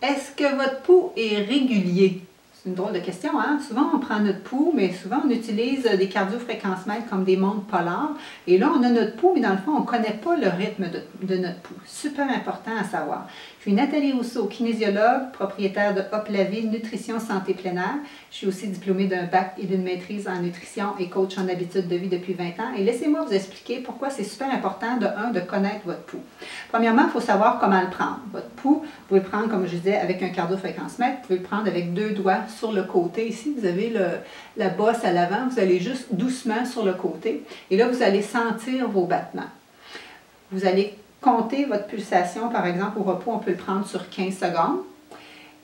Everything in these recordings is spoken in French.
Est-ce que votre pouls est régulier? C'est une drôle de question, hein? Souvent, on prend notre pouls, mais souvent, on utilise des cardiofréquencemètres comme des montres polaires. Et là, on a notre pouls, mais dans le fond, on ne connaît pas le rythme de notre pouls. Super important à savoir. Je suis Nathalie Rousseau, kinésiologue, propriétaire de Hop la Vie, Nutrition Santé plein air. Je suis aussi diplômée d'un bac et d'une maîtrise en nutrition et coach en habitudes de vie depuis 20 ans. Et laissez-moi vous expliquer pourquoi c'est super important, de connaître votre pouls. Premièrement, il faut savoir comment le prendre. Votre pouls, vous pouvez le prendre, comme je disais, avec un cardiofréquencemètre. Vous pouvez le prendre avec 2 doigts sur le côté. Ici, vous avez la bosse à l'avant. Vous allez juste doucement sur le côté. Et là, vous allez sentir vos battements. Vous allez compter votre pulsation, par exemple, au repos, on peut le prendre sur 15 secondes.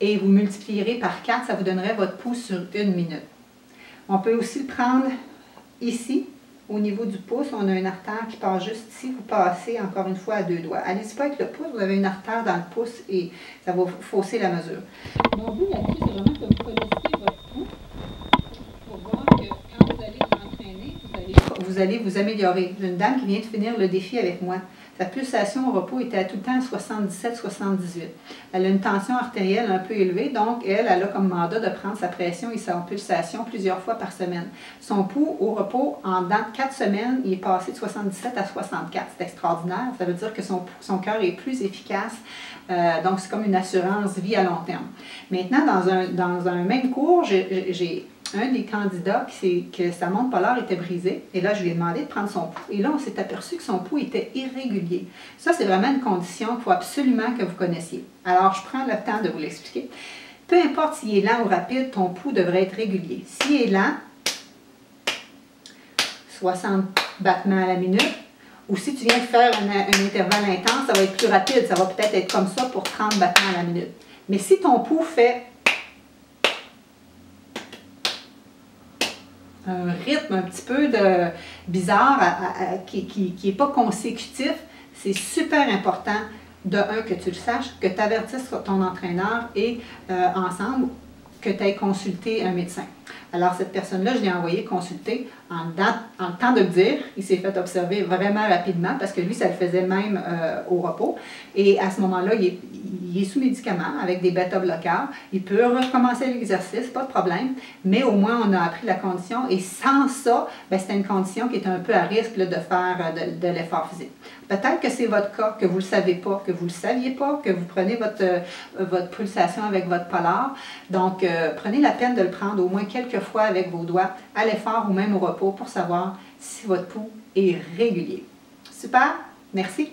Et vous multiplierez par 4, ça vous donnerait votre pouls sur 1 minute. On peut aussi le prendre ici, au niveau du pouce. On a une artère qui passe juste ici. Vous passez encore une fois à 2 doigts. Allez-y pas avec le pouce, vous avez une artère dans le pouce et ça va fausser la mesure. Mon but là-dessus, c'est vraiment que vous connaissiez votre pouls pour voir que quand vous allez vous entraîner, vous allez vous améliorer. J'ai une dame qui vient de finir le défi avec moi. Sa pulsation au repos était tout le temps à 77-78. Elle a une tension artérielle un peu élevée, donc elle a comme mandat de prendre sa pression et sa pulsation plusieurs fois par semaine. Son pouls au repos, en 4 semaines, il est passé de 77 à 64. C'est extraordinaire. Ça veut dire que son cœur est plus efficace. Donc, c'est comme une assurance vie à long terme. Maintenant, dans un même cours, j'ai un des candidats que sa montre polaire était brisée. Et là, je lui ai demandé de prendre son pouls. Et là, on s'est aperçu que son pouls était irrégulier. Ça, c'est vraiment une condition qu'il faut absolument que vous connaissiez. Alors, je prends le temps de vous l'expliquer. Peu importe s'il est lent ou rapide, ton pouls devrait être régulier. S'il est lent, 60 battements à la minute. Ou si tu viens de faire un intervalle intense, ça va être plus rapide. Ça va peut-être être comme ça pour 30 battements à la minute. Mais si ton pouls fait un rythme un petit peu bizarre, qui n'est pas consécutif, c'est super important, de un, que tu le saches, que tu avertisses ton entraîneur et ensemble, que tu aies consulté un médecin. Alors, cette personne-là, je l'ai envoyé consulter en le temps de le dire. Il s'est fait observer vraiment rapidement parce que lui, ça le faisait même au repos. Et à ce moment-là, il est sous médicament avec des bêta-bloqueurs. Il peut recommencer l'exercice, pas de problème, mais au moins, on a appris la condition. Et sans ça, c'était une condition qui est un peu à risque là, de faire de l'effort physique. Peut-être que c'est votre cas, que vous ne le savez pas, que vous ne le saviez pas, que vous prenez votre pulsation avec votre polar. Donc, prenez la peine de le prendre au moins quelques fois avec vos doigts, à l'effort ou même au repos pour savoir si votre pouls est régulier. Super, merci!